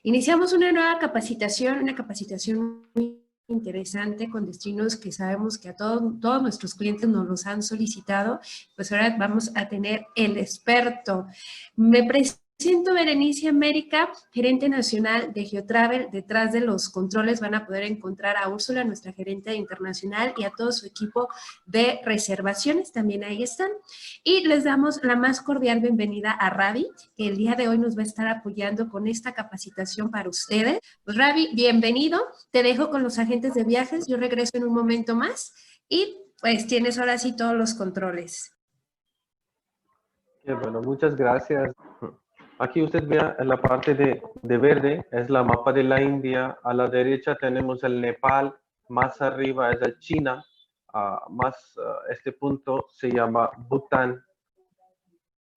Iniciamos una nueva capacitación, muy interesante con destinos que sabemos que a todos nuestros clientes nos los han solicitado. Pues ahora vamos a tener el experto. Me presento Berenice América, gerente nacional de Geotravel. Detrás de los controles van a poder encontrar a Úrsula, nuestra gerente internacional, y a todo su equipo de reservaciones, también ahí están. Y les damos la más cordial bienvenida a Ravi, que el día de hoy nos va a estar apoyando con esta capacitación para ustedes. Pues Ravi, bienvenido. Te dejo con los agentes de viajes. Yo regreso en un momento más y pues tienes ahora sí todos los controles. Bueno, muchas gracias. Aquí usted ve en la parte de verde, es la mapa de la India. A la derecha tenemos el Nepal, más arriba es el China, este punto se llama Bután.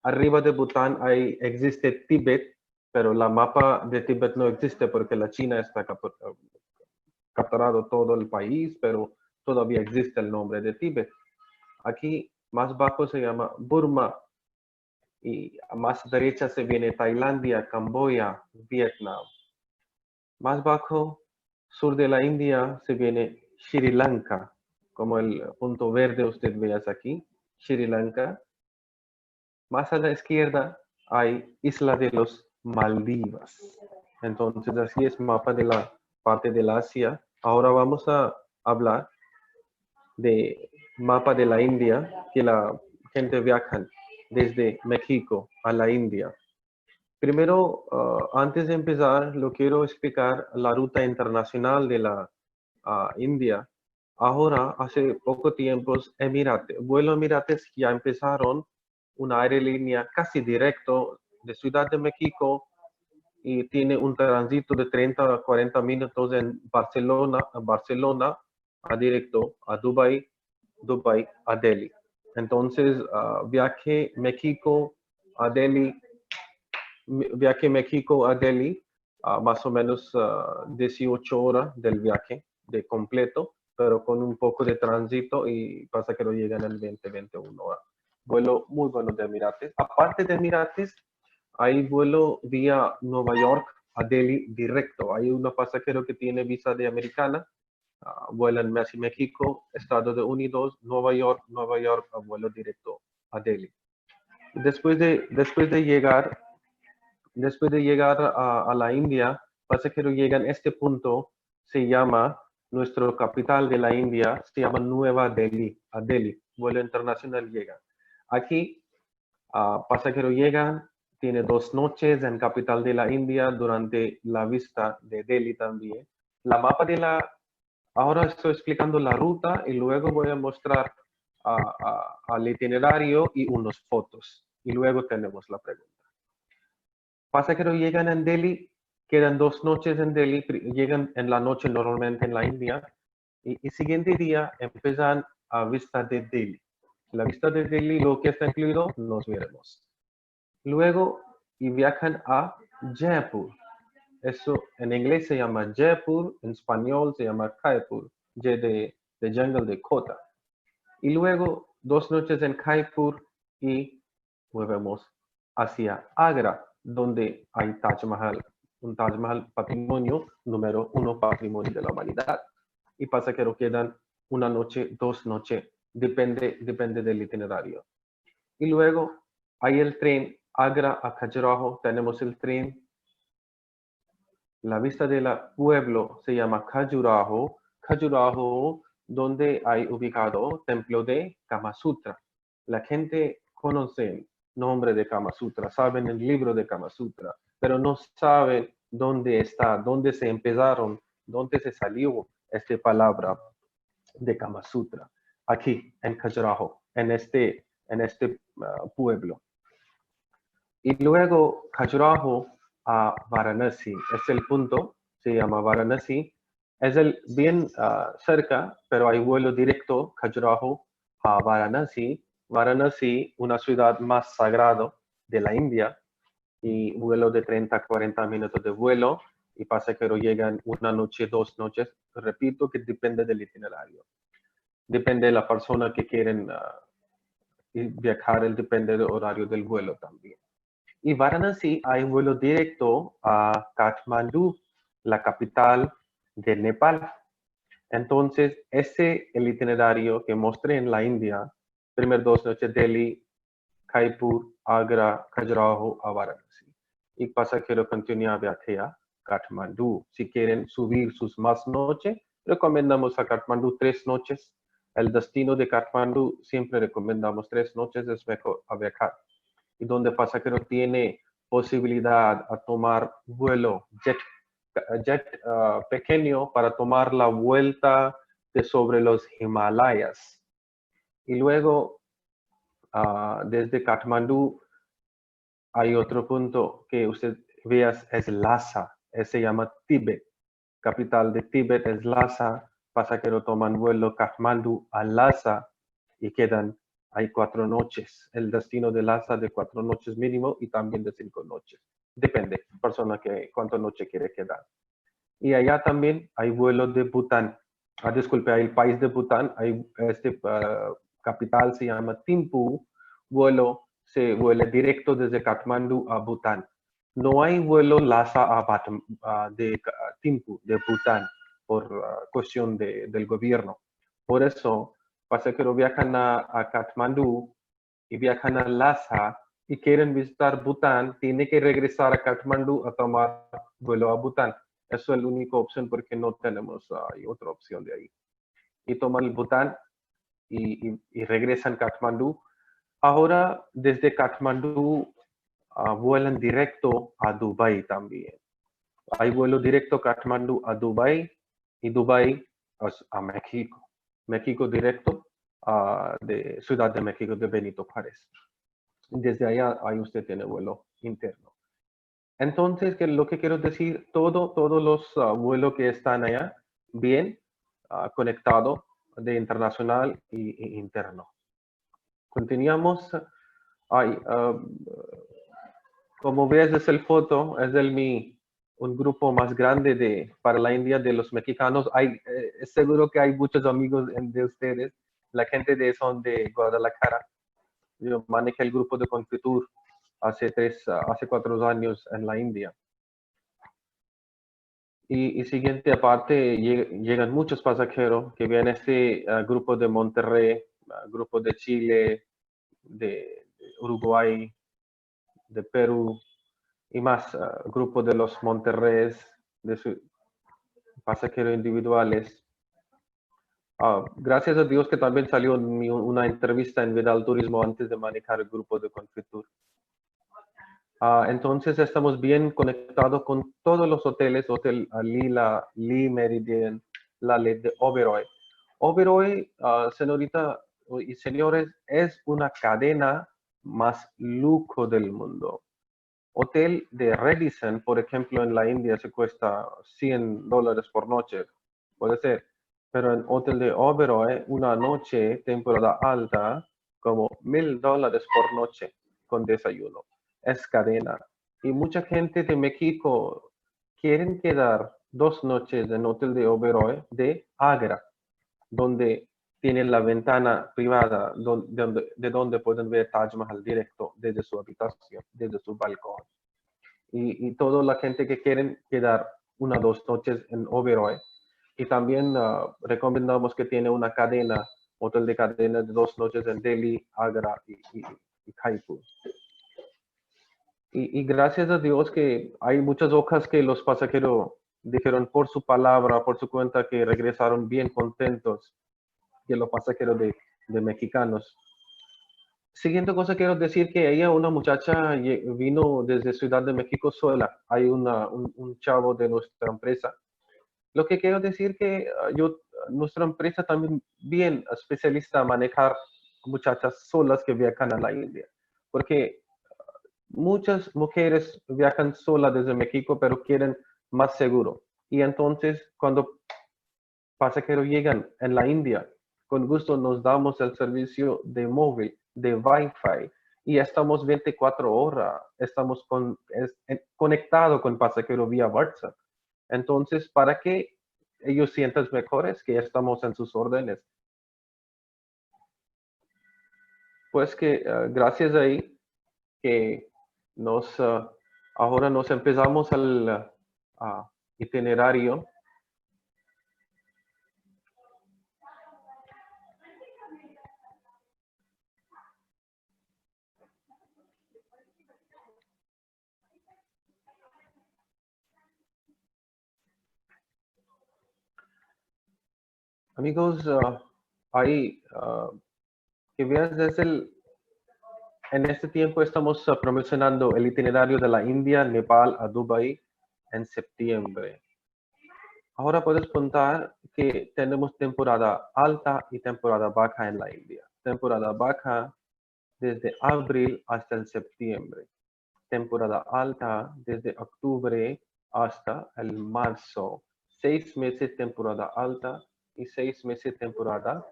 Arriba de Bután existe Tíbet, pero la mapa de Tíbet no existe porque la China está capturado todo el país, pero todavía existe el nombre de Tíbet. Aquí más bajo se llama Burma y a más derecha se viene Tailandia, Camboya, Vietnam. Más bajo, sur de la India, se viene Sri Lanka, como el punto verde usted ve aquí, Sri Lanka. Más a la izquierda hay Isla de los Maldivas. Entonces así es mapa de la parte del Asia. Ahora vamos a hablar de mapa de la India, que la gente viaja desde México a la India. Primero, antes de empezar, lo quiero explicar la ruta internacional de la India. Ahora, hace poco tiempo, vuelo Emirates ya empezaron una aerolínea casi directo de Ciudad de México y tiene un tránsito de 30 a 40 minutos en Barcelona a directo a Dubai a Delhi. Entonces, viaje México a Delhi, más o menos 18 horas del viaje de completo, pero con un poco de tránsito y pasajeros llegan el 20-21 horas. Vuelo muy bueno de Emirates. Aparte de Emirates, hay vuelo vía Nueva York a Delhi directo. Hay un pasajero que tiene visa de americana, vuela en México, Estados Unidos, Nueva York, a vuelo directo a Delhi. Después de llegar a la India, pasajeros llegan a este punto, se llama, nuestro capital de la India, se llama Nueva Delhi, a Delhi, vuelo internacional llega. Aquí, pasajeros llegan, tiene 2 noches en capital de la India durante la vista de Delhi también. La mapa de ahora estoy explicando la ruta y luego voy a mostrar al itinerario y unas fotos. Y luego tenemos la pregunta. Pasajeros llegan en Delhi, quedan 2 noches en Delhi, llegan en la noche normalmente en la India y siguiente día empiezan a vista de Delhi. La vista de Delhi, lo que está incluido, nos veremos. Luego viajan a Jaipur. Eso en inglés se llama Jaipur, en español se llama Kaipur, de jungle de Kota. Y luego 2 noches en Kaipur y movemos hacia Agra, donde hay Taj Mahal, un Taj Mahal patrimonio número 1, patrimonio de la humanidad. Y pasajeros quedan 1 noche, 2 noches, depende del itinerario. Y luego hay el tren Agra a Khajuraho, tenemos el tren. La vista del pueblo se llama Khajuraho, donde hay ubicado templo de Kama Sutra. La gente conoce el nombre de Kama Sutra, saben el libro de Kama Sutra, pero no saben dónde está, dónde se empezaron, dónde se salió esta palabra de Kama Sutra. Aquí, en Khajuraho, en este pueblo. Y luego Khajuraho a Varanasi, es el punto, se llama Varanasi, es bien cerca, pero hay vuelo directo Khajuraho a Varanasi. Varanasi, una ciudad más sagrada de la India, y vuelo de 30 a 40 minutos de vuelo, y pasajeros llegan 1 noche, 2 noches, repito que depende del itinerario. Depende de la persona que quieren viajar, depende del horario del vuelo también. Y Varanasi hay vuelo directo a Kathmandú, la capital de Nepal. Entonces, ese el itinerario que mostré en la India, primer 2 noches Delhi, Jaipur, Agra, Khajuraho a Varanasi. Y pasajero continúa viaje a Kathmandú. Si quieren subir sus más noches, recomendamos a Kathmandú 3 noches. El destino de Kathmandú siempre recomendamos 3 noches, es mejor a viajar. Y donde pasajero tiene posibilidad a tomar vuelo jet pequeño para tomar la vuelta de sobre los Himalayas. Y luego, desde Kathmandú, hay otro punto que usted vea, es Lhasa, se llama Tíbet. Capital de Tíbet es Lhasa. Pasajeros toman vuelo Kathmandú a Lhasa y quedan, hay 4 noches. El destino de Lhasa de 4 noches mínimo y también de 5 noches. Depende, persona que cuántas noches quiere quedar. Y allá también hay vuelos de Bután. Disculpe, hay el país de Bután, hay capital se llama Thimphu, vuelo se vuela directo desde Kathmandú a Bután. No hay vuelo Lhasa de Thimphu, de Bután, por cuestión del gobierno. Por eso, pasajeros viajan a Kathmandú y viajan a Lhasa y quieren visitar Bután, tienen que regresar a Kathmandú a tomar vuelo a Bután. Eso es la única opción porque no tenemos otra opción de ahí. Y toman el Bután y regresan a Kathmandú. Ahora, desde Kathmandú, vuelan directo a Dubái también. Hay vuelo directo Kathmandú a Dubái y Dubái a México. México directo de Ciudad de México de Benito Juárez. Desde allá, ahí usted tiene vuelo interno. Entonces, lo que quiero decir, todos los vuelos que están allá, bien conectados de internacional e interno. Continuamos. Como ves, es el foto, es un grupo más grande para la India de los mexicanos. Seguro que hay muchos amigos de ustedes. La gente son de Guadalajara. Yo manejé el grupo de Confitur hace 4 años en la India. Y siguiente aparte, llegan muchos pasajeros que vienen este grupo de Monterrey, grupo de Chile, de Uruguay, de Perú y más grupo de los Monterreyes, de pasajeros individuales. Gracias a Dios que también salió una entrevista en Vidal Turismo antes de manejar el grupo de Confitur. Entonces estamos bien conectados con todos los hoteles, Hotel Lila, Lee Meridian, la ley de Oberoi. Oberoi, señorita y señores, es una cadena más lujo del mundo. Hotel de Radisson, por ejemplo, en la India se cuesta $100 por noche, puede ser. Pero en Hotel de Oberoi, una noche, temporada alta, como $1,000 por noche con desayuno. Es cadena. Y mucha gente de México quieren quedar 2 noches en Hotel de Oberoi de Agra, donde tienen la ventana privada de donde pueden ver Taj Mahal directo desde su habitación, desde su balcón. Y toda la gente que quieren quedar 2 noches en Oberoi. Y también recomendamos que tiene una cadena, hotel de cadena de 2 noches en Delhi, Agra y Jaipur. Y gracias a Dios que hay muchas hojas que los pasajeros dijeron por su palabra, por su cuenta, que regresaron bien contentos, que los pasajeros de mexicanos. Siguiente cosa quiero decir que ella, una muchacha, vino desde Ciudad de México sola. Hay un chavo de nuestra empresa. Lo que quiero decir que nuestra empresa también bien especialista en manejar muchachas solas que viajan a la India. Porque muchas mujeres viajan solas desde México, pero quieren más seguro. Y entonces, cuando pasajeros llegan en la India, con gusto nos damos el servicio de móvil, de Wi-Fi, y estamos 24 horas, estamos conectados con pasajeros vía WhatsApp. Entonces, para que ellos sientan mejores, que estamos en sus órdenes. Pues que gracias ahí, que Ahora nos empezamos al itinerario. Amigos, ahí que veas en este tiempo estamos promocionando el itinerario de la India, Nepal a Dubái en septiembre. Ahora puedes contar que tenemos temporada alta y temporada baja en la India. Temporada baja desde abril hasta el septiembre. Temporada alta desde octubre hasta el marzo. 6 meses temporada alta y 6 meses temporada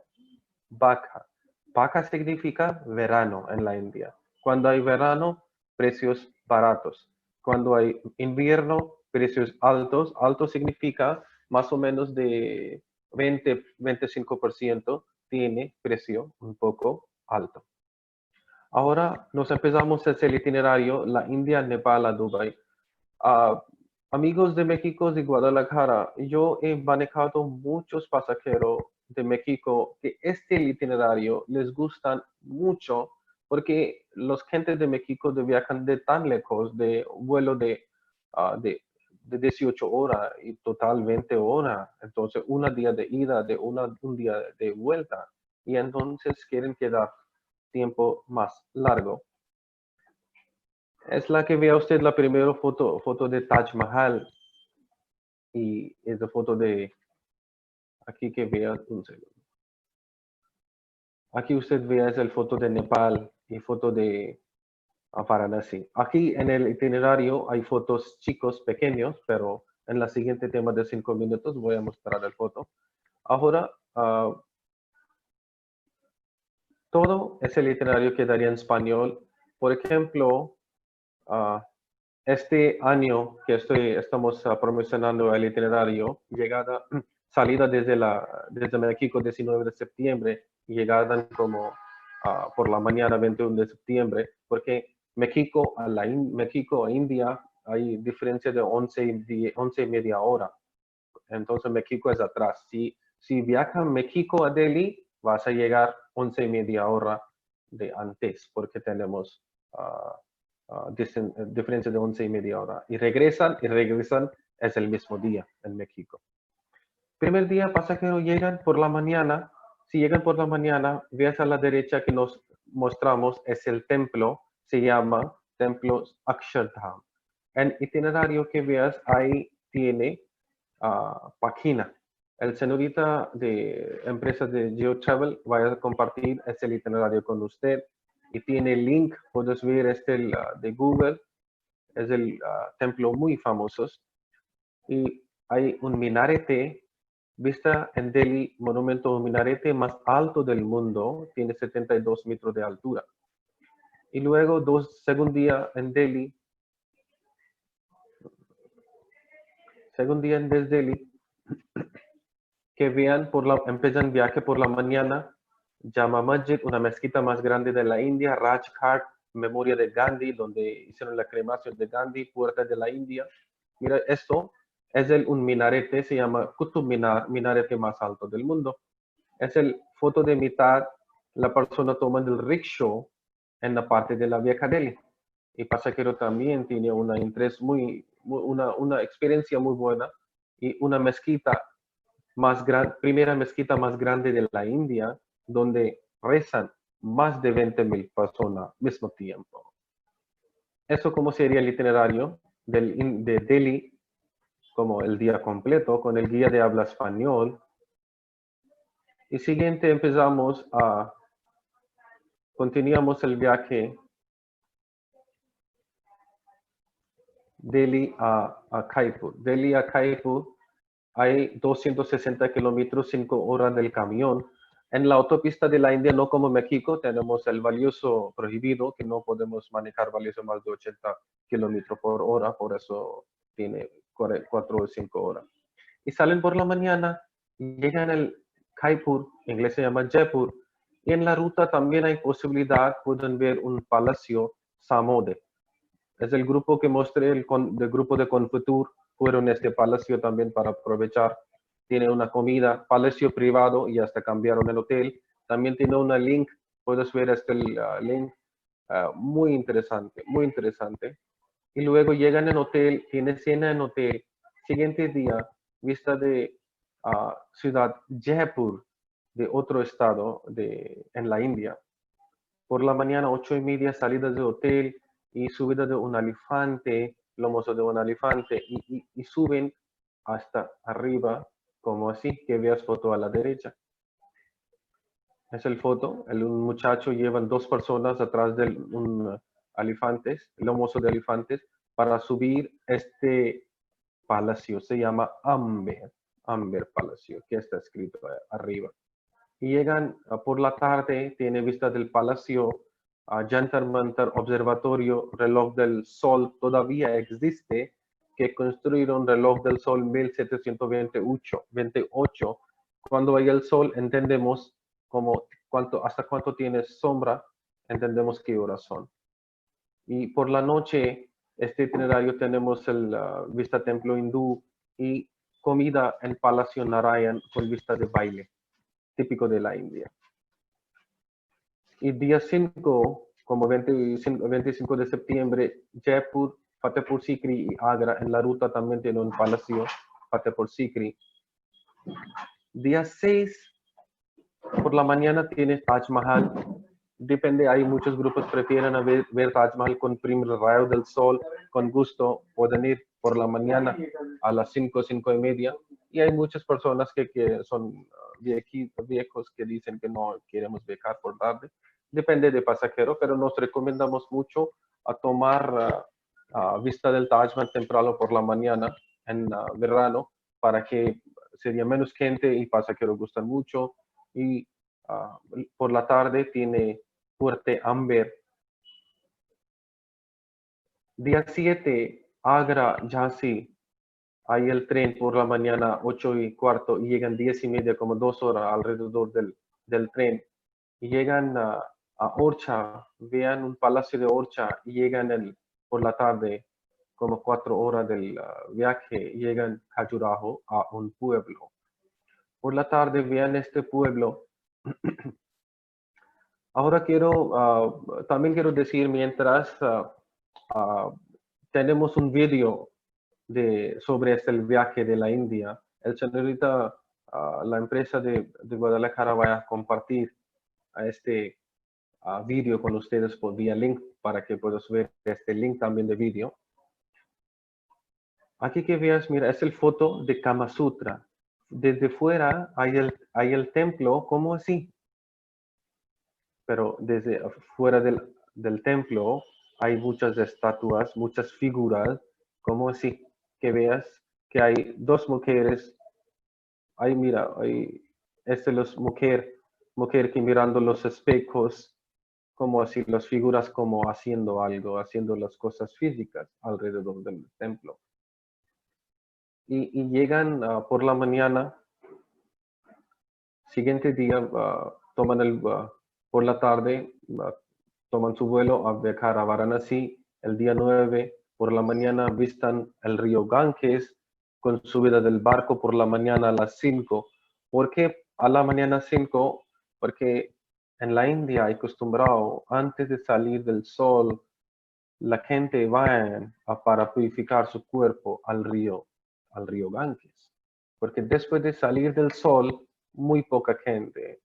baja. Baja significa verano en la India. Cuando hay verano, precios baratos. Cuando hay invierno, precios altos. Alto significa más o menos de 20-25% tiene precio un poco alto. Ahora nos empezamos a hacer el itinerario, la India, Nepal a Dubái. Amigos de México, de Guadalajara, yo he manejado muchos pasajeros de México que este itinerario les gustan mucho porque los gentes de México viajan de tan lejos, de vuelo de 18 horas y total 20 horas. Entonces, un día de ida, un día de vuelta. Y entonces quieren quedar tiempo más largo. Es la que vea usted la primera foto de Taj Mahal y es la foto de, aquí que vea un segundo. Aquí usted vea es el foto de Nepal y foto de Varanasi. Aquí en el itinerario hay fotos chicos pequeños, pero en la siguiente tema de 5 minutos voy a mostrar la foto. Ahora, todo es el itinerario que daría en español. Por ejemplo, este año que estamos promocionando el itinerario, salida desde México 19 de septiembre, llegada como por la mañana 21 de septiembre, porque México a India hay diferencia de 11 y media hora. Entonces México es atrás. Si viajan México a Delhi, vas a llegar 11 y media hora de antes, porque tenemos diferencia de 11 y media hora. Y regresan es el mismo día en México. Primer día, pasajeros llegan por la mañana. Si llegan por la mañana, veas a la derecha que nos mostramos, es el templo, se llama Templo Akshardham. En itinerario que veas, ahí tiene página. El señorita de empresa de GeoTravel va a compartir ese itinerario con usted y tiene el link, puedes ver de Google, es el templo muy famoso y hay un minarete, vista en Delhi, monumento minarete más alto del mundo, tiene 72 metros de altura. Y luego, segundo día en Delhi, que vean, empiezan viaje por la mañana, Jama Masjid, una mezquita más grande de la India, Rajghat, memoria de Gandhi, donde hicieron la cremación de Gandhi, puerta de la India. Mira, esto es un minarete, se llama Qutub Minar, minarete más alto del mundo. Es el foto de mitad, la persona tomando el rickshaw en la parte de la vieja Delhi. Y pasajero también tiene una experiencia muy buena y una mezquita primera mezquita más grande de la India, donde rezan más de 20,000 personas al mismo tiempo. Eso como sería el itinerario de Delhi, como el día completo, con el guía de habla español. Y siguiente continuamos el viaje Delhi a Kaipur. Delhi a Kaipur hay 260 kilómetros, 5 horas del camión. En la autopista de la India, no como México, tenemos el valioso prohibido, que no podemos manejar valioso más de 80 kilómetros por hora, por eso tiene 4 o 5 horas. Y salen por la mañana, llegan al Kaipur, en inglés se llama Jaipur, y en la ruta también hay posibilidad, pueden ver un palacio Samode. Es el grupo que mostré, del grupo de Confitur, fueron a este palacio también para aprovechar. Tiene una comida, palacio privado y hasta cambiaron el hotel. También tiene una link, puedes ver este link, muy interesante, muy interesante. Y luego llegan en hotel, tiene cena en hotel. Siguiente día, vista de ciudad Jaipur, de otro estado en la India. Por la mañana, 8:30, salida del hotel y subida de un elefante, lomoso de un elefante, y suben hasta arriba, como así, que veas foto a la derecha. Es el foto, un muchacho llevan dos personas atrás de un elefantes, lomoso de elefantes, para subir este palacio. Se llama Amber Palacio, que está escrito arriba. Y llegan por la tarde, tiene vista del palacio, Jantar Mantar, observatorio, reloj del sol, todavía existe, que construyeron reloj del sol 1728. Cuando hay el sol, entendemos hasta cuánto tiene sombra, entendemos qué horas son. Y por la noche, este itinerario tenemos el vista templo hindú y comida en Palacio Narayan con vista de baile, típico de la India. Y día 5, como 25 de septiembre, Jaipur, Fatehpur Sikri y Agra, en la ruta también tiene un palacio, Fatehpur Sikri. Día 6, por la mañana tiene Taj Mahal. Depende, hay muchos grupos que prefieren ver Taj Mahal con primer rayo del sol, con gusto, pueden ir por la mañana a las 5:30. Y hay muchas personas que son viejos que dicen que no queremos viajar por tarde. Depende de pasajero, pero nos recomendamos mucho a tomar vista del Taj Mahal temprano por la mañana en verano, para que sería menos gente y pasajeros gustan mucho. Y por la tarde tiene Fuerte Amber. Día 7, Agra, Jhansi. Hay el tren por la mañana 8:15 y llegan 10:30, como 2 horas alrededor del tren. Y llegan a Orcha, vean un palacio de Orcha y llegan por la tarde, como 4 horas del viaje, llegan a Khajuraho, a un pueblo. Por la tarde vean este pueblo. Ahora también quiero decir, mientras tenemos un video sobre el viaje de la India, el señorita, la empresa de Guadalajara va a compartir este video con ustedes por vía link para que puedas ver este link también de video. Aquí que veas, mira, es el foto de Kama Sutra. Desde fuera hay el templo, como así, pero desde fuera del templo hay muchas estatuas, muchas figuras, como así, que veas que hay dos mujeres. Ahí mira, los mujer que mirando los espejos, como así, las figuras como haciendo algo, haciendo las cosas físicas alrededor del templo. Y llegan por la mañana, siguiente día, toman por la tarde, toman su vuelo a viajar a Varanasi. El día 9, por la mañana, visitan el río Ganges con subida del barco por la mañana a las 5. ¿Por qué a la mañana 5? Porque en la India hay acostumbrado, antes de salir del sol, la gente va para purificar su cuerpo al río Ganges. Porque después de salir del sol, muy poca gente.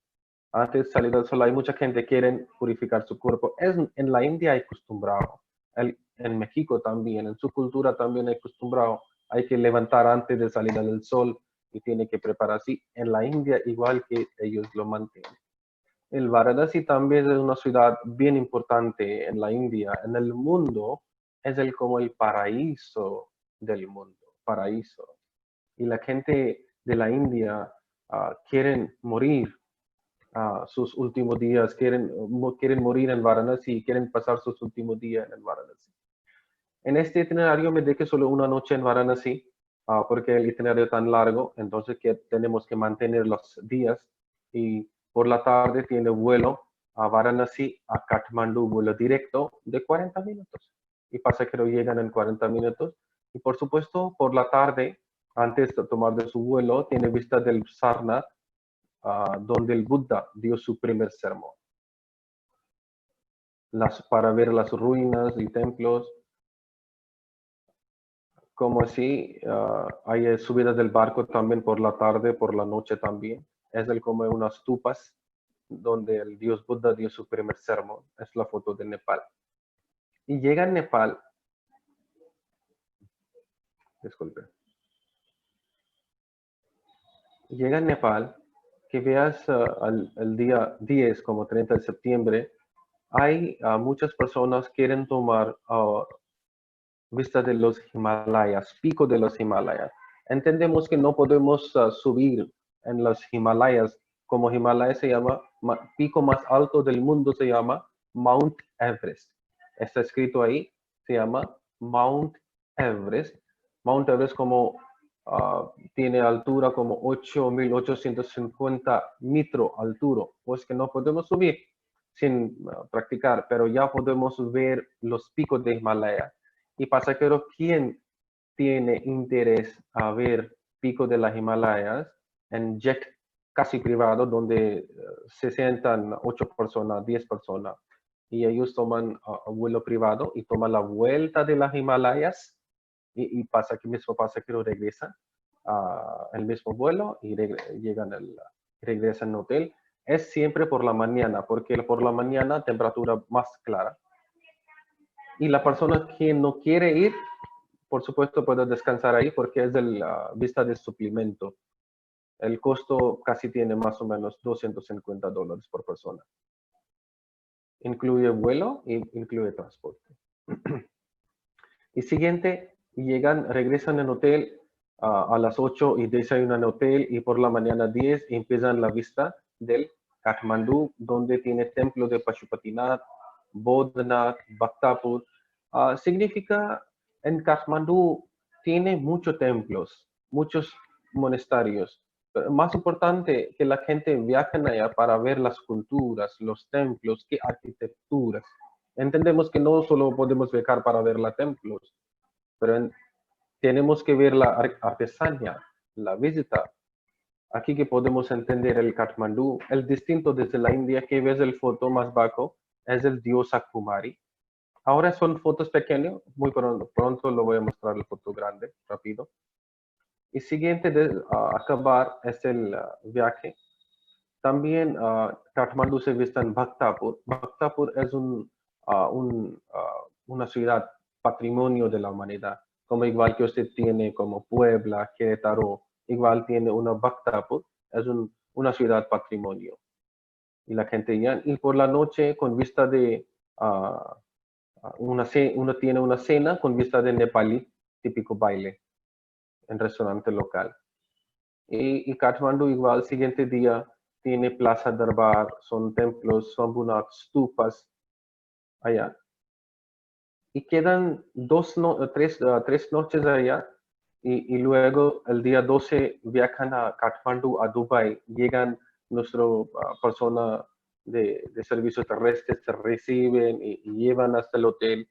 Antes de salir del sol, hay mucha gente que quiere purificar su cuerpo. En la India hay acostumbrado. En México también, en su cultura también hay acostumbrado. Hay que levantar antes de salir del sol y tiene que prepararse. En la India, igual que ellos lo mantienen. El Varanasi también es una ciudad bien importante en la India. En el mundo es como el paraíso del mundo, paraíso. Y la gente de la India quieren morir sus últimos días, quieren morir en Varanasi, quieren pasar sus últimos días en Varanasi. En este itinerario me dediqué solo una noche en Varanasi, porque el itinerario es tan largo, entonces que tenemos que mantener los días. Y por la tarde tiene vuelo a Varanasi, a Kathmandu, vuelo directo de 40 minutos. y pasajeros llegan en 40 minutos. Y por supuesto, por la tarde, antes de tomar de su vuelo, tiene vista del Sarnath, donde el Buda dio su primer sermón. Para ver las ruinas y templos. Como así, hay subidas del barco también por la tarde, por la noche también. Es como unas stupas donde el dios Buda dio su primer sermón. Es la foto de Nepal. Y llega a Nepal. Disculpe. Llega a Nepal, que veas el día 10, como 30 de septiembre, hay muchas personas que quieren tomar vista de los Himalayas, pico de los Himalayas. Entendemos que no podemos subir en los Himalayas. Como Himalaya se llama, pico más alto del mundo se llama Mount Everest. Está escrito ahí, se llama Mount Everest. Mount Everest como tiene altura como 8.850 metros altura, pues que no podemos subir sin practicar, pero ya podemos ver los picos de Himalaya. Y pasajero, ¿quién tiene interés a ver pico de las Himalayas en jet casi privado, donde se sientan 8 personas, 10 personas, y ellos toman vuelo privado y toman la vuelta de las Himalayas, y mismo pasajero regresa el mismo vuelo y regresan al hotel. Es siempre por la mañana, porque por la mañana temperatura más clara. Y la persona que no quiere ir, por supuesto, puede descansar ahí porque es de la vista de suplemento. El costo casi tiene más o menos $250 por persona. Incluye vuelo y incluye transporte. Y siguiente, regresan en hotel a las 8 y desayunan en hotel, y por la mañana 10 empiezan la vista del Kathmandú, donde tiene templo de Pashupatinath, Bodhnath, Bhaktapur. Significa, en Kathmandú tiene muchos templos, muchos monasterios. Pero más importante, que la gente viaja allá para ver las culturas, los templos, qué arquitecturas. Entendemos que no solo podemos viajar para ver los templos, pero tenemos que ver la artesanía, la visita. Aquí que podemos entender el Kathmandú, el distinto desde la India, que ves el foto más bajo, es el dios Kumari. Ahora son fotos pequeñas, muy pronto lo voy a mostrar el foto grande, rápido. Y siguiente de acabar es el viaje. También Kathmandú se vista en Bhaktapur. Bhaktapur es una ciudad patrimonio de la humanidad, como igual que usted tiene como Puebla, Querétaro, igual tiene una Bhaktapur, es una ciudad patrimonio. Y la gente ya, y por la noche con vista de uno tiene una cena con vista de nepalí, típico baile en restaurante local. Y Kathmandú igual, siguiente día, tiene Plaza Darbar, son templos, Shambhunath, stupas, allá. Y quedan tres noches allá, y luego el día 12 viajan a Kathmandú, a Dubái. Llegan nuestra persona de servicios terrestres, se reciben y llevan hasta el hotel.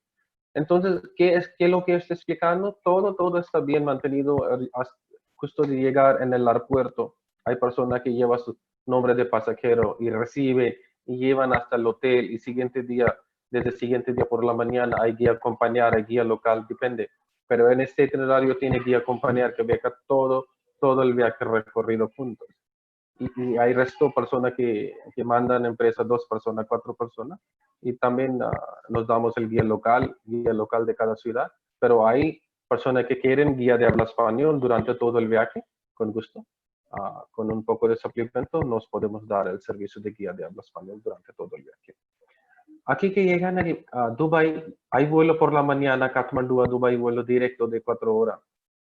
Entonces, ¿qué es lo que estoy explicando? Todo está bien mantenido. Justo de llegar en el aeropuerto, hay personas que llevan su nombre de pasajero y recibe y llevan hasta el hotel, y desde el siguiente día por la mañana hay guía acompañar, hay guía local, depende. Pero en este itinerario tiene guía acompañar que viaja todo el viaje recorrido juntos. Y hay resto personas que mandan empresas, 2 personas, 4 personas, y también nos damos el guía local de cada ciudad, pero hay personas que quieren guía de habla español durante todo el viaje, con gusto. Con un poco de suplemento nos podemos dar el servicio de guía de habla español durante todo el viaje. Aquí que llegan a Dubái, hay vuelo por la mañana, Kathmandú a Dubái, vuelo directo de 4 horas.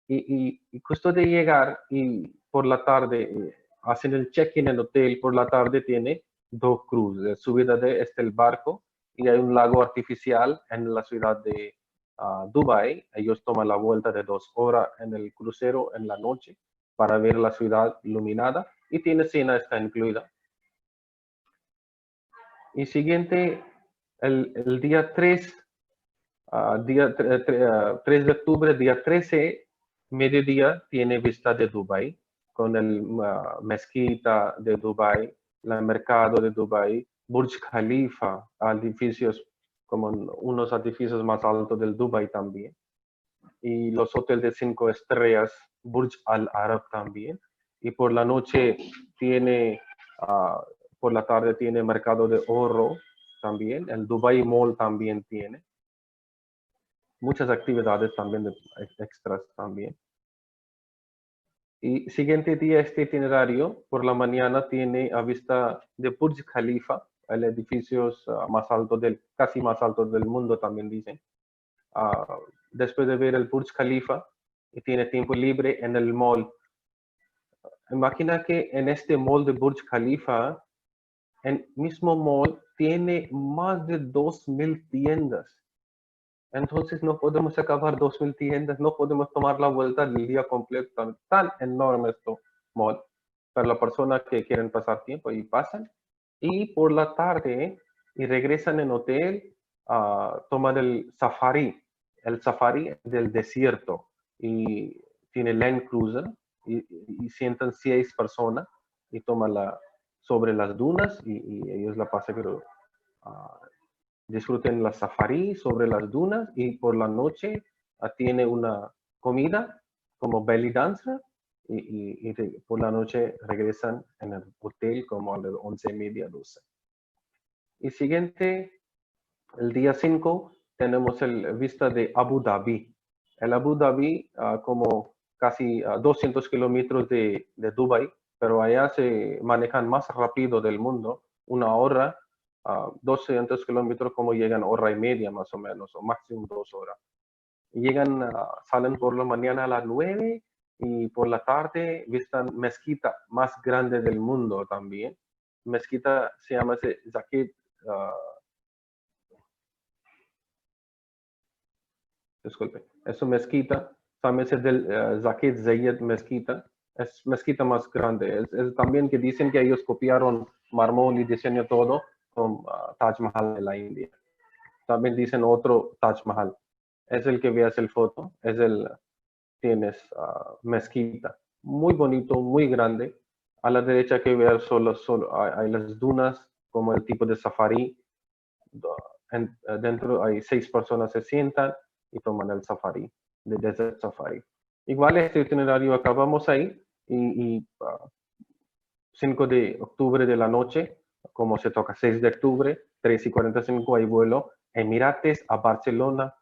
Y justo de llegar, y por la tarde hacen el check-in en el hotel, por la tarde tiene 2 cruces, subida de el barco, y hay un lago artificial en la ciudad de Dubái. Ellos toman la vuelta de 2 horas en el crucero en la noche para ver la ciudad iluminada, y tiene cena, está incluida. Y siguiente, el día 3 Día 3 de octubre, día 13, mediodía, tiene vista de Dubái, con el mezquita de Dubái, el mercado de Dubái, Burj Khalifa, edificios como unos edificios más altos del Dubái también, y los hoteles de 5 estrellas, Burj Al Arab también, y por la noche tiene, por la tarde tiene mercado de oro también, el Dubai Mall también tiene muchas actividades también de extras también. Y siguiente día, este itinerario, por la mañana tiene a vista de Burj Khalifa, el edificio más alto casi más alto del mundo también dicen. Después de ver el Burj Khalifa, y tiene tiempo libre en el mall. Imagina que en este mall de Burj Khalifa, el mismo mall tiene más de 2,000 tiendas. Entonces no podemos acabar 2,000 tiendas, no podemos tomar la vuelta del día completo, tan enorme esto mall. Para la persona que quieren pasar tiempo y pasan. Y por la tarde y regresan en hotel, toman el safari del desierto. Y tiene Land Cruiser y sientan 6 personas y toman sobre las dunas y ellos la pasan, pero disfruten la safari sobre las dunas y por la noche tiene una comida como belly dancer y por la noche regresan en el hotel como a las 11:30, 12. Y siguiente, el día 5, tenemos el vista de Abu Dhabi. El Abu Dhabi, como casi 200 kilómetros de Dubai, pero allá se manejan más rápido del mundo, 1 hora, 200 kilómetros como llegan hora y media más o menos, o máximo 2 horas. Llegan, salen por la mañana a las 9 y por la tarde visitan mezquita más grande del mundo también. Mezquita se llama Zakid, disculpe, es una mezquita, también es del Zakid Zayed mezquita, es mezquita más grande. Es también que dicen que ellos copiaron mármol y diseño todo con Taj Mahal de la India. También dicen otro Taj Mahal. Es el que veas el foto, tienes mezquita. Muy bonito, muy grande. A la derecha que veas solo hay las dunas, como el tipo de safari. Dentro hay 6 personas se sientan y toman el safari, de Desert Safari. Igual este itinerario acabamos ahí y 5 de octubre de la noche, como se toca 6 de octubre, 3:45 hay vuelo Emirates a Barcelona,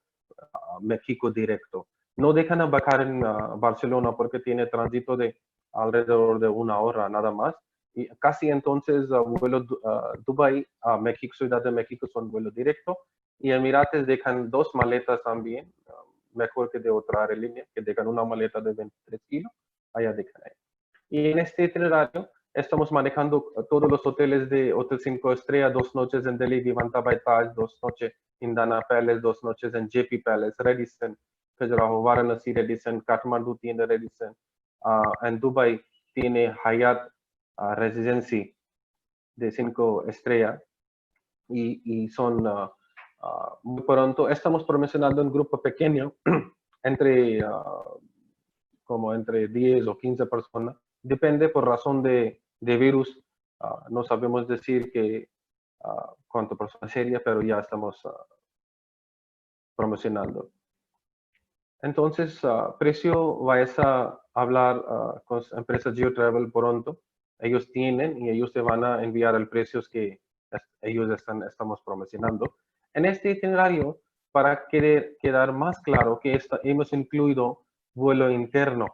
México directo. No dejan embarcar en Barcelona porque tiene tránsito de alrededor de 1 hora nada más. Y casi entonces vuelo Dubai a México, Ciudad de México son vuelo directo. Y Emirates dejan 2 maletas también, mejor que de otra aerolínea, que dejan una maleta de 23 kilos, allá dejan ahí. Y en este itinerario estamos manejando todos los hoteles de Hotel 5 Estrellas, 2 noches en Delhi, Vivanta by Taj, 2 noches en Dana Palace, 2 noches en JP Palace, Radisson, Khajuraho, Varanasi, Radisson, Kathmandu tiene Radisson, en Dubai tiene Hyatt Residency de 5 estrellas y son muy pronto, estamos promocionando un grupo pequeño entre entre 10 o 15 personas, depende por razón de virus, no sabemos decir cuántas personas sería, pero ya estamos promocionando. Entonces, precio, vais a hablar con empresas GeoTravel pronto. Ellos tienen y ellos te van a enviar el precio que ellos estamos promocionando. En este itinerario, para quedar más claro que hemos incluido vuelo interno,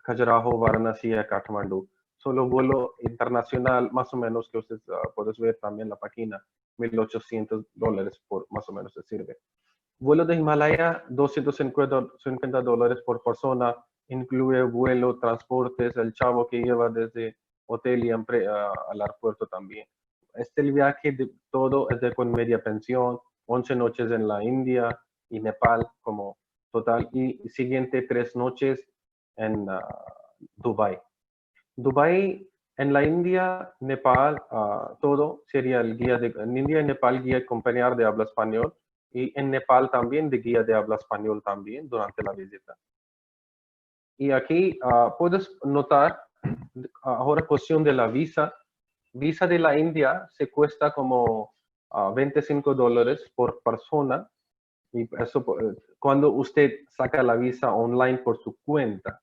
Khajuraho, Varanasi a Kathmandu. Solo vuelo internacional, más o menos, que ustedes pueden ver también en la página, $1,800 por más o menos se sirve. Vuelo de Himalaya, $250 por persona, incluye vuelo, transportes, el chavo que lleva desde hotel y al aeropuerto también. Este viaje de todo es con media pensión, 11 noches en la India y Nepal como total y siguiente 3 noches en Dubai. Dubai, en la India, Nepal, todo sería el guía en India y Nepal guía acompañar de habla español Y en Nepal también de guía de habla español también durante la visita. Y aquí puedes notar ahora cuestión de la visa. Visa de la India se cuesta como $25 por persona. Y eso cuando usted saca la visa online por su cuenta.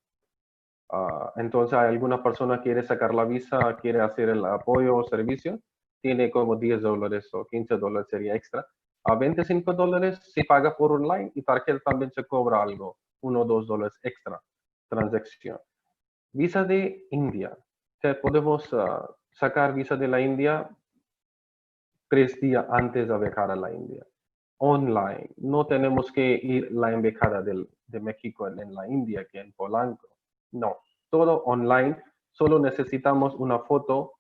Entonces, alguna persona quiere sacar la visa, quiere hacer el apoyo o servicio, tiene como $10 o $15 sería extra. A $25 se paga por online y tarjeta también se cobra algo, $1 o $2 extra transacción. Visa de India. Podemos sacar visa de la India 3 días antes de viajar a la India. Online. No tenemos que ir la embajada de México en la India, que en Polanco. No, todo online. Solo necesitamos una foto,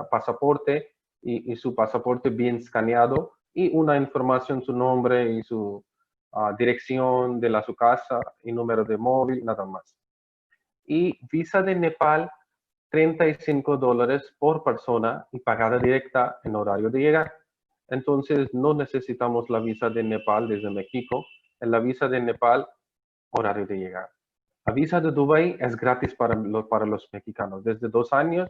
pasaporte y su pasaporte bien escaneado y una información, su nombre y su dirección de su casa y número de móvil, nada más. Y visa de Nepal, $35 por persona y pagada directa en horario de llegar. Entonces, no necesitamos la visa de Nepal desde México. En la visa de Nepal, horario de llegar. La visa de Dubái es gratis para los mexicanos. Desde 2 años,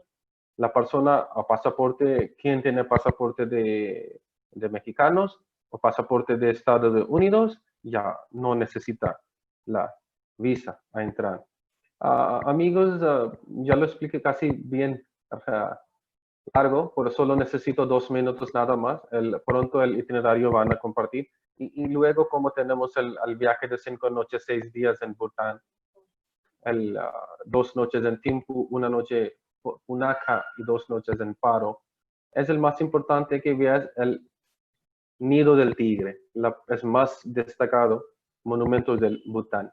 la persona a pasaporte, quien tiene pasaporte de mexicanos o pasaporte de Estados Unidos, ya no necesita la visa a entrar. Amigos, ya lo expliqué casi bien largo, pero solo necesito 2 minutos nada más. Pronto el itinerario van a compartir. Y luego, como tenemos el viaje de 5 noches, 6 días en Bután, 2 noches en Thimphu, 1 noche Punakha y 2 noches en Paro, es el más importante que veas el nido del tigre, es más destacado monumento del Bután,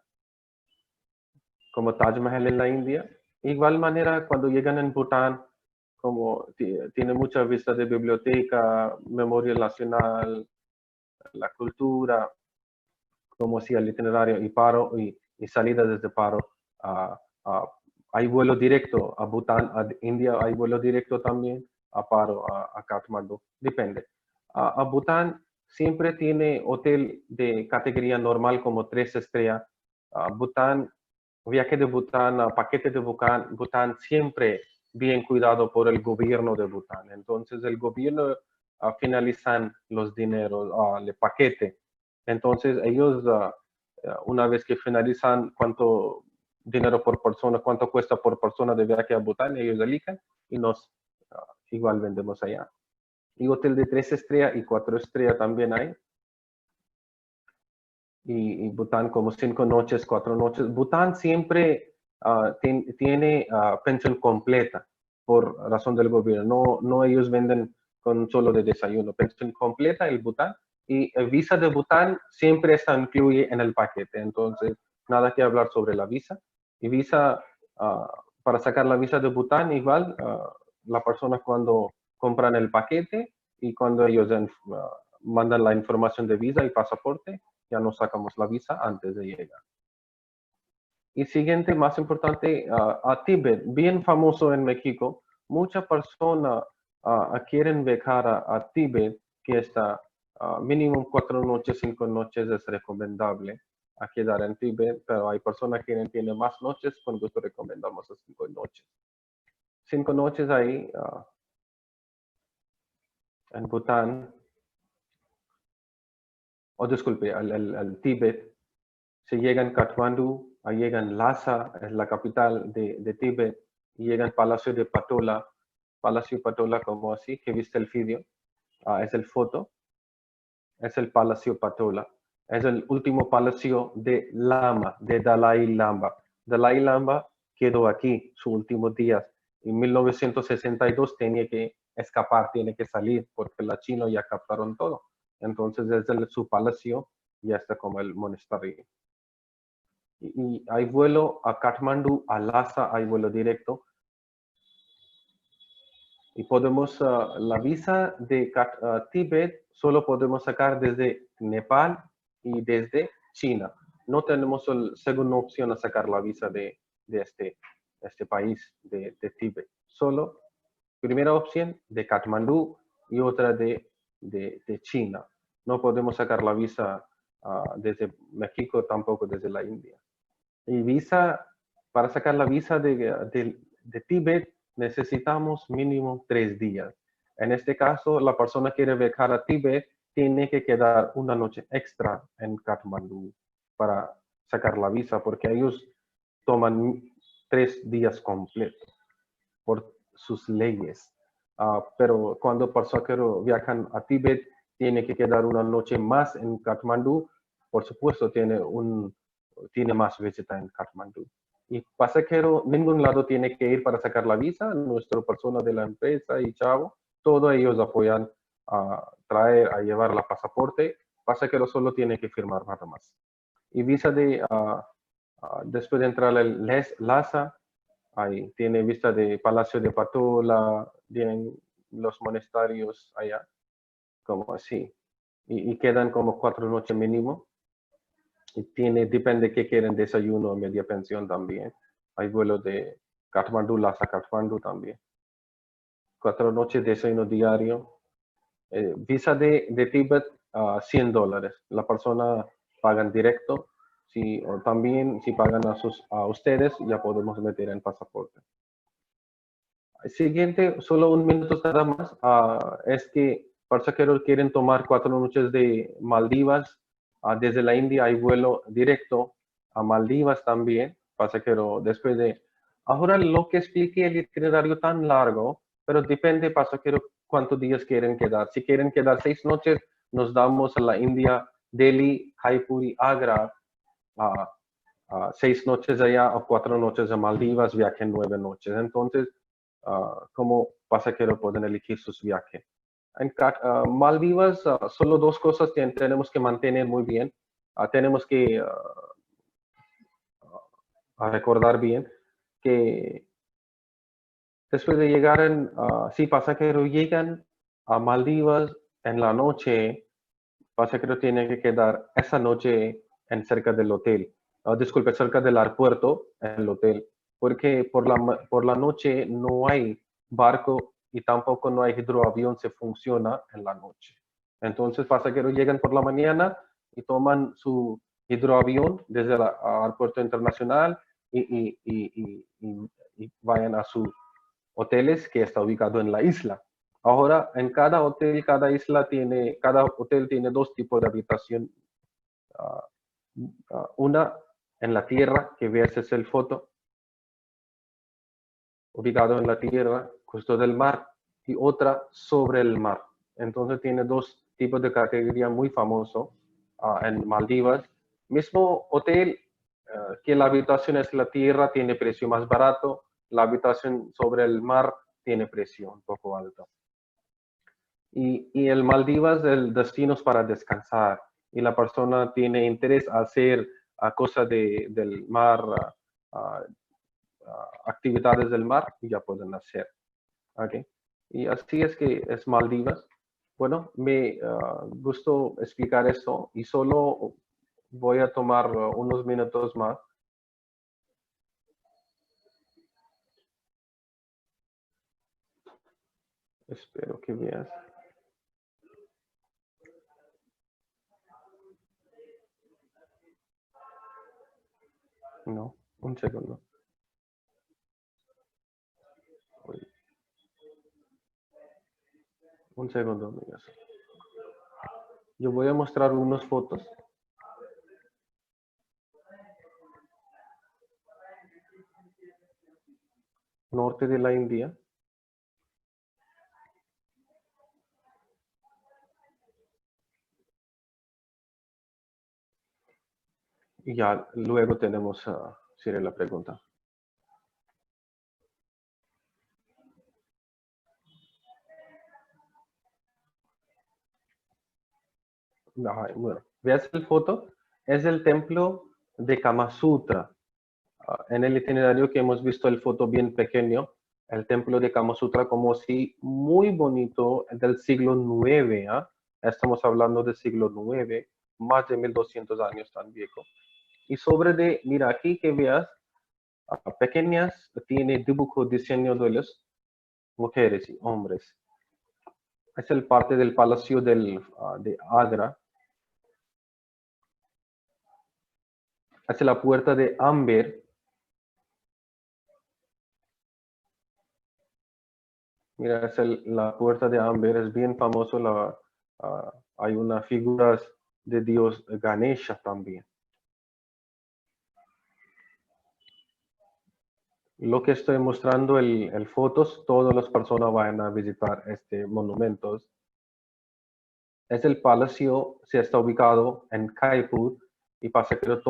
como Taj Mahal en la India. Igual manera, cuando llegan en Bután, como tiene muchas vistas de biblioteca, memoria nacional, la cultura, como si el itinerario y Paro y salida desde Paro. Hay vuelo directo a Bután, a India, hay vuelo directo también a Paro, a Kathmandu, depende. A Bután siempre tiene hotel de categoría normal como 3 estrellas. Bután, viaje de Bután, paquete de Bután siempre bien cuidado por el gobierno de Bután. Entonces el gobierno finalizan los dineros, el paquete. Entonces ellos una vez que finalizan cuánto dinero por persona, cuánto cuesta por persona de viaje a Bután, ellos eligen y nos igual vendemos allá. Y hotel de 3 estrellas y 4 estrellas también hay. Y Bután como 5 noches, 4 noches. Bután siempre tiene pensión completa por razón del gobierno. No ellos venden con solo de desayuno. Pensión completa el Bután. Y el visa de Bután siempre está incluye en el paquete. Entonces, nada que hablar sobre la visa. Y visa, para sacar la visa de Bután, igual, la persona cuando compran el paquete y cuando ellos mandan la información de visa y pasaporte, ya nos sacamos la visa antes de llegar. Y siguiente, más importante, a Tíbet, bien famoso en México. Muchas personas quieren viajar a Tíbet, que está mínimo 4 noches, 5 noches es recomendable a quedar en Tíbet, pero hay personas que tienen más noches, con gusto recomendamos a 5 noches. 5 noches ahí en Bután, disculpe, al Tíbet. Se llegan a Kathmandu, llegan Lhasa, es la capital de Tíbet, y llegan Palacio de Patola, como así, que viste el vídeo, es el foto, es el Palacio Patola, es el último palacio de Lama, de Dalai Lama. Dalai Lama quedó aquí sus últimos días. En 1962 tenía que escapar, tiene que salir, porque los chinos ya captaron todo. Entonces, desde su palacio ya está como el monasterio. Y hay vuelo a Kathmandu, a Lhasa, hay vuelo directo. Y podemos, la visa de Tíbet solo podemos sacar desde Nepal y desde China. No tenemos la segunda opción a sacar la visa de este país, de Tíbet. Solo primera opción de Kathmandu y otra de China. No podemos sacar la visa desde México, tampoco desde la India. Y para sacar la visa de Tíbet necesitamos mínimo 3 días. En este caso, la persona quiere viajar a Tíbet, tiene que quedar una noche extra en Katmandú para sacar la visa, porque ellos toman 3 días completos por sus leyes. Pero cuando pasajeros viajan a Tíbet, tiene que quedar una noche más en Katmandú. Por supuesto, tiene más visita en Katmandú. Y pasajero, ningún lado tiene que ir para sacar la visa. Nuestra persona de la empresa y chavo, todos ellos apoyan a llevar la pasaporte. Pasajero solo tiene que firmar nada más. Y visa después de entrar al Lhasa, ahí tiene vista de Palacio de Patola, tienen los monasterios allá, como así. Y quedan como 4 noches mínimo. Y depende de qué quieren, desayuno, media pensión también. Hay vuelos de Kathmandu, Lhasa, Kathmandu también. 4 noches de desayuno diario. Visa de Tíbet, $100. La persona pagan directo. O también si pagan a ustedes, ya podemos meter en pasaporte. Siguiente, solo un minuto nada más, es que pasajeros quieren tomar 4 noches de Maldivas. Desde la India hay vuelo directo a Maldivas también, pasajero después de... Ahora lo que expliqué el itinerario tan largo, pero depende pasajero cuántos días quieren quedar. Si quieren quedar 6 noches, nos damos a la India, Delhi, Jaipur y Agra, 6 noches allá o 4 noches a Maldivas, viaje 9 noches. Entonces, como pasajero pueden elegir sus viajes. En Maldivas, solo 2 cosas tenemos que mantener muy bien. Tenemos que recordar bien que después de llegar si pasajeros llegan a Maldivas en la noche, pasajero tiene que quedar esa noche cerca del hotel. Disculpe, cerca del aeropuerto, en el hotel, porque por la noche no hay barco y tampoco no hay hidroavión, se funciona en la noche. Entonces, pasajeros llegan por la mañana y toman su hidroavión desde el aeropuerto internacional y vayan a sus hoteles que está ubicado en la isla. Ahora, en cada hotel, cada hotel tiene 2 tipos de habitación. Una en la tierra, que ves es el foto, ubicado en la tierra, costo del mar, y otra sobre el mar. Entonces tiene 2 tipos de categoría muy famosos en Maldivas. Mismo hotel, que la habitación es la tierra, tiene precio más barato. La habitación sobre el mar tiene precio un poco alto. Y el Maldivas, el destino es para descansar. Y la persona tiene interés a hacer cosas del mar, actividades del mar, y ya pueden hacer. ¿Okay? Y así es que es Maldivas. Bueno, me gustó explicar eso y solo voy a tomar unos minutos más. Espero que veas. No, un segundo. Un segundo, amigas. Yo voy a mostrar unas fotos. Norte de la India. Y ya luego tenemos Siri la pregunta. Bueno, veas el foto, es el templo de Kama Sutra. En el itinerario que hemos visto el foto bien pequeño, el templo de Kama Sutra como si muy bonito, del siglo IX. Estamos hablando del siglo IX, más de 1200 años tan viejo. Y mira aquí que veas, pequeñas, tiene dibujo, diseño de las mujeres y hombres. Es el parte del palacio de Agra. Es la puerta de Amber. Mira, es la puerta de Amber, es bien famoso. Hay una figura de Dios Ganesha también. Lo que estoy mostrando el fotos, todas las personas van a visitar este monumento. Es el palacio, se está ubicado en Jaipur y pasajeros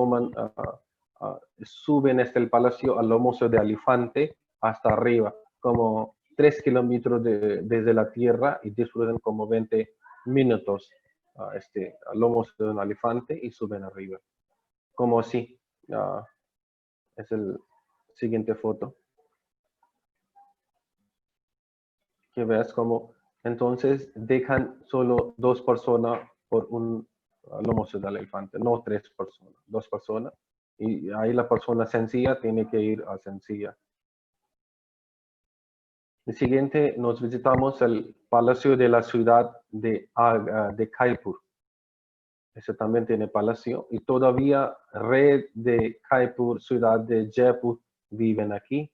suben el palacio al lomo de elefante hasta arriba, como 3 kilómetros desde la tierra y disfrutan como 20 minutos al lomo de un elefante y suben arriba. Como así, es el siguiente foto. Que veas como entonces dejan solo 2 personas por un lomo del elefante, no 3 personas, 2 personas. Y ahí la persona sencilla tiene que ir a sencilla. El siguiente nos visitamos el palacio de la ciudad de Jaipur. Ese también tiene palacio y todavía rey de Jaipur, ciudad de Jaipur, viven aquí.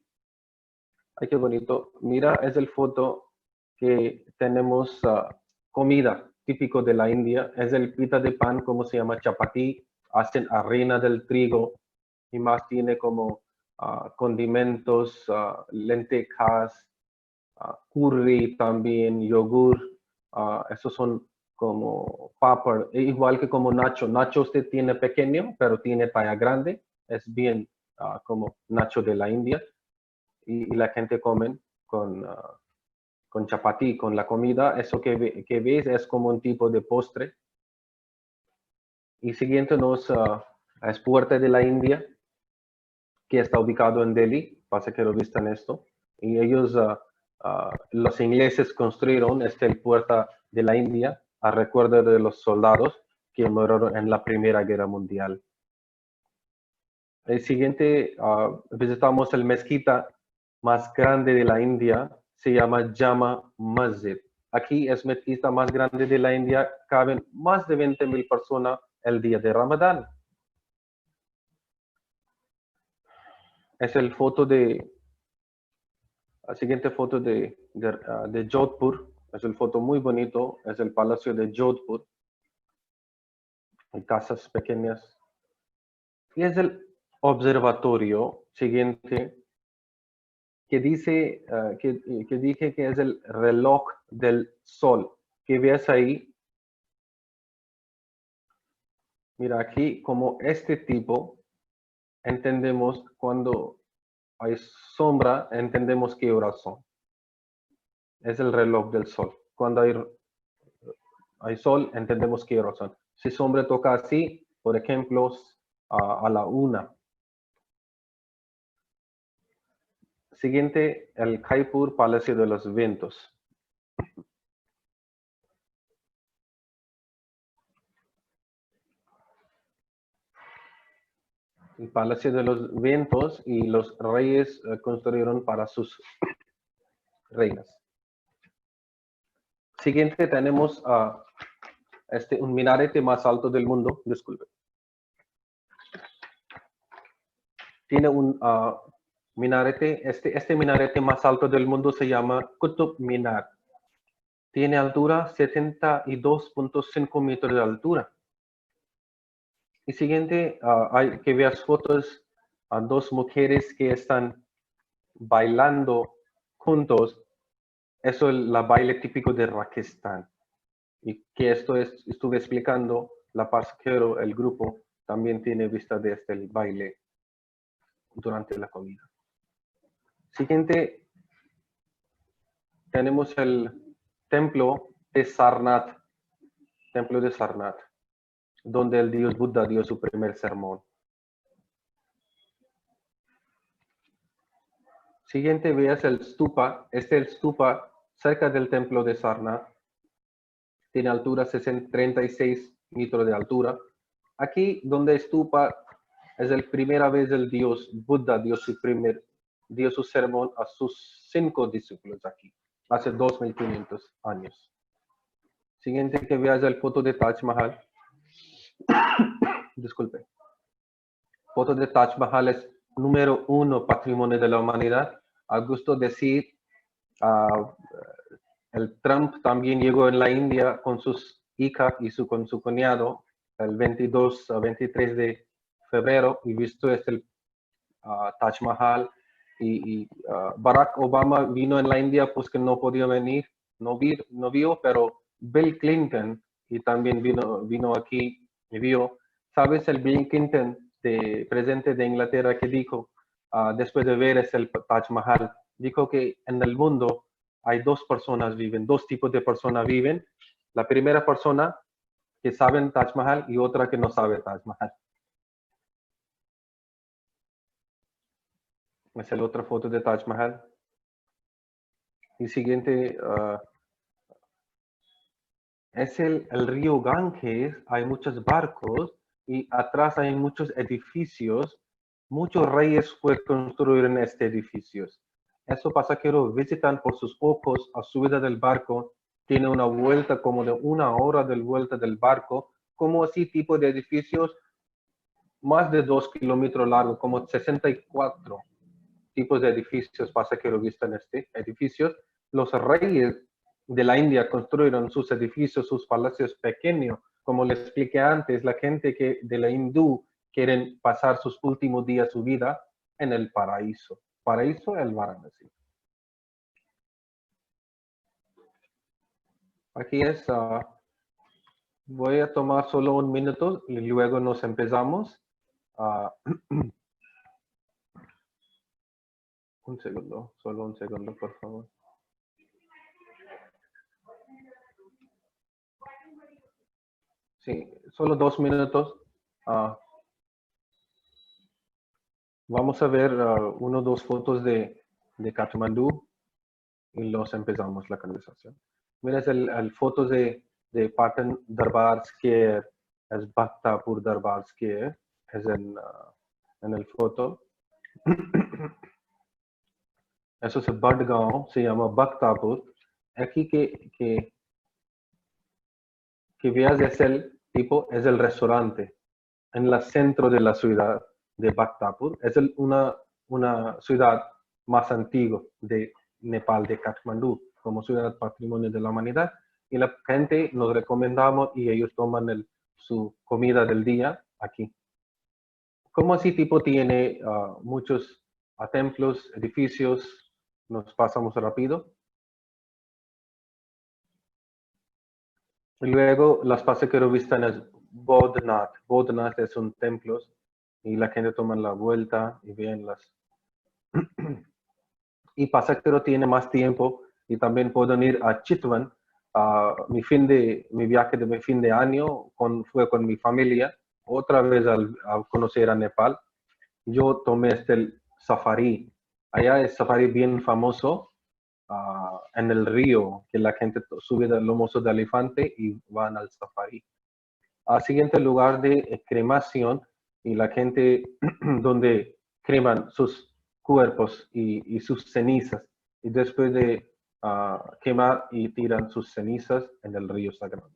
Ay, qué bonito. Mira, es el foto que tenemos comida típico de la India. Es el pita de pan, como se llama chapati. Hacen harina del trigo y más tiene como condimentos, lentejas, curry también, yogur. Esos son como papar, igual que como nacho. Nacho usted tiene pequeño, pero tiene talla grande. Es bien como nacho de la India y la gente come con chapatí, con la comida. Eso que ves es como un tipo de postre. Y siguiente es Puerta de la India, que está ubicado en Delhi. Pasa que lo viste en esto. Y ellos, los ingleses construyeron Puerta de la India a recuerdo de los soldados que murieron en la Primera Guerra Mundial. El siguiente, visitamos el mezquita más grande de la India, se llama Jama Masjid. Aquí es mezquita más grande de la India, caben más de 20,000 personas el día de Ramadán. Es la siguiente foto de Jodhpur. Es una foto muy bonito, es el palacio de Jodhpur. Hay casas pequeñas. Y es el observatorio siguiente que dice que dije que es el reloj del sol. Que ves ahí, mira aquí como este tipo, entendemos cuando hay sombra, entendemos qué horas son. Es el reloj del sol. Cuando hay sol, entendemos qué horas son. Si sombra toca así, por ejemplo, a la 1. Siguiente, el Jaipur Palacio de los Vientos. El Palacio de los Vientos y los reyes construyeron para sus reinas. Siguiente tenemos un minarete más alto del mundo, disculpe. Tiene un minarete, este minarete más alto del mundo se llama Qutub Minar. Tiene altura 72.5 metros de altura. Y siguiente, hay que ver fotos a 2 mujeres que están bailando juntos. Eso es la baile típico de Rajasthan. Y que estuve explicando, la pasajero, el grupo, también tiene vista de este baile durante la comida. Siguiente, tenemos el templo de Sarnath, donde el dios Buda dio su primer sermón. Siguiente, veas el stupa. El stupa cerca del templo de Sarnath. Tiene altura 36 metros de altura. Aquí donde stupa es la primera vez el dios Buda dio su sermón a sus 5 discípulos aquí, hace 2500 años. Siguiente que veas el foto de Taj Mahal. Disculpe. Foto de Taj Mahal es número 1 patrimonio de la humanidad. A gusto decir, el Trump también llegó en la India con sus hijas y con su cuñado el 22 a 23 de febrero y visto es el Taj Mahal y Barack Obama vino en la India pues que no podía venir, no vio, pero Bill Clinton y también vino aquí y vio. ¿Sabes el Bill Clinton, de presidente de Inglaterra, que dijo después de ver el Taj Mahal? Dijo que en el mundo hay dos tipos de personas viven. La primera persona que saben Taj Mahal y otra que no sabe Taj Mahal. Es la otra foto de Taj Mahal. Y siguiente es el río Ganges. Hay muchos barcos y atrás hay muchos edificios. Muchos reyes fueron construidos en estos edificios. Eso pasajeros visitan por sus ojos a subida del barco. Tiene una vuelta como de 1 hora de vuelta del barco, como así tipo de edificios más de 2 kilómetros largos, como 64 tipos de edificios pasajeros visitan edificios. Los reyes de la India construyeron sus edificios, sus palacios pequeños. Como les expliqué antes, la gente de la hindú quieren pasar sus últimos días de su vida en el paraíso. Paraíso, el Varanasi. Aquí es, voy a tomar solo 1 minuto y luego nos empezamos. Un segundo, solo 1 segundo, por favor. Sí, solo 2 minutos. Vamos a ver 1 o 2 fotos de Katmandú y los empezamos la conversación. Mira, es el foto de Patan Darbar Square, es Bhaktapur Darbar Square, es en el foto. Eso es Badgaon, se llama Bhaktapur. Aquí que veas es el restaurante en el centro de la ciudad de Bhaktapur. Es una ciudad más antigua de Nepal, de Katmandú, como ciudad patrimonio de la humanidad. Y la gente nos recomendamos y ellos toman su comida del día aquí. Como así tiene muchos templos, edificios, nos pasamos rápido. Y luego las pasajeros visitan es Bodhnath. Bodhnath es un templo y la gente toma la vuelta y ven las... y pasajero tiene más tiempo y también pueden ir a Chitwan. Mi viaje de mi fin de año fue con mi familia, otra vez a conocer a Nepal. Yo tomé safari. Allá es safari bien famoso en el río, que la gente sube del lomoso de elefante y van al safari. Al siguiente lugar de cremación y la gente donde creman sus cuerpos y sus cenizas y después de quemar y tiran sus cenizas en el río sagrado.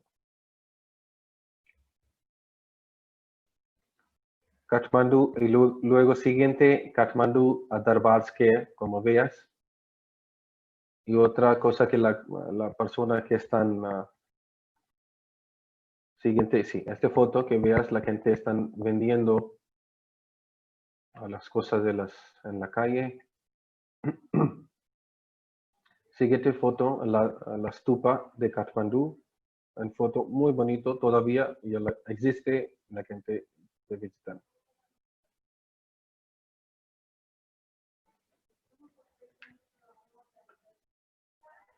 Kathmandu y luego siguiente Kathmandu a Darbar Square, como veas. Y otra cosa que la persona que están siguiente, sí, esta foto que veas, la gente están vendiendo las cosas en la calle. Siguiente foto, la stupa de Kathmandú, en foto muy bonito, todavía ya existe, la gente de visitar.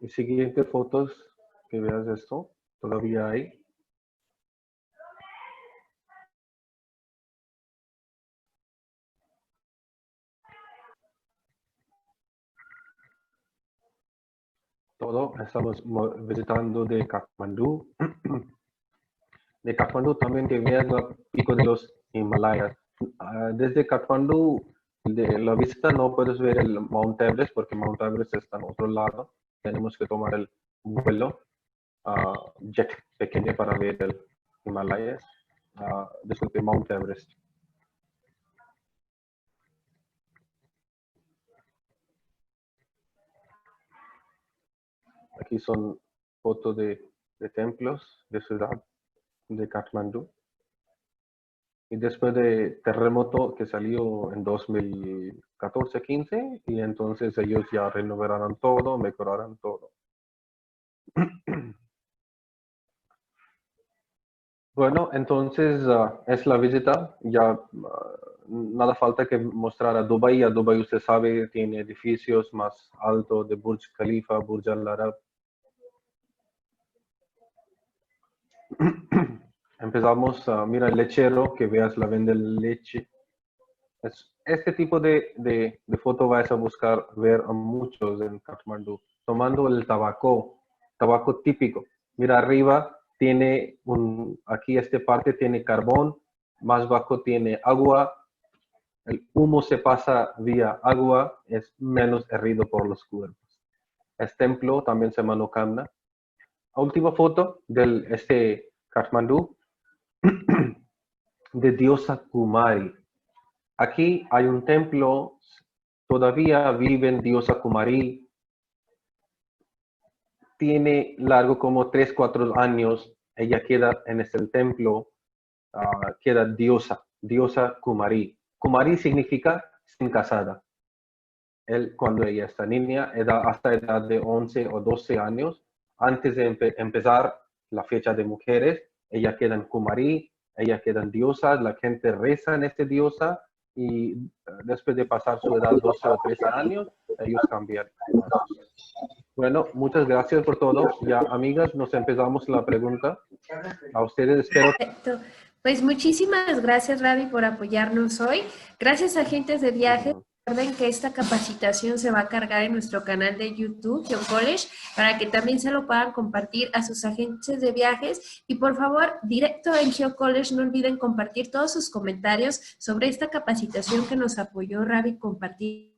Y siguiente fotos, que veas esto, todavía hay. Todo estamos visitando de Kathmandú. De Kathmandú también que veas el pico de los Himalayas. Desde Kathmandú, de la visita no puedes ver el Mount Everest porque Mount Everest está en otro lado. Tenemos que tomar el vuelo. jet pequeño para ver el Himalayas, disculpe, Mount Everest. Aquí son fotos de templos de ciudad de Katmandú. Y después de terremoto que salió en 2014-15, y entonces ellos ya renovaron todo, mejoraron todo. Bueno, entonces es la visita. Ya nada falta que mostrar a Dubái. A Dubái, usted sabe, tiene edificios más altos de Burj Khalifa, Burj Al Arab. Empezamos, mira el lechero, que veas la venda de leche. Este tipo de foto vas a buscar ver a muchos en Katmandú, tomando el tabaco típico. Mira arriba tiene aquí esta parte tiene carbón, más abajo tiene agua, el humo se pasa vía agua, es menos herrido por los cuerpos. Este templo también se llama Nokanda. Última foto de este Katmandú, de diosa Kumari. Aquí hay un templo, todavía viven diosa Kumari. Tiene largo como 3-4 años. Ella queda en este templo, queda diosa Kumari. Kumari significa sin casada. Cuando ella está niña, hasta edad de 11 o 12 años, antes de empezar la fecha de mujeres, ella queda en Kumari, ella queda en diosa, la gente reza en esta diosa, y después de pasar su edad 12 o 13 años, ellos cambian. Bueno, muchas gracias por todo. Ya, amigas, nos empezamos la pregunta. A ustedes espero. Perfecto. Pues muchísimas gracias, Ravi, por apoyarnos hoy. Gracias, agentes de viajes. Recuerden que esta capacitación se va a cargar en nuestro canal de YouTube, GeoCollege, para que también se lo puedan compartir a sus agentes de viajes. Y por favor, directo en GeoCollege, no olviden compartir todos sus comentarios sobre esta capacitación que nos apoyó Ravi compartir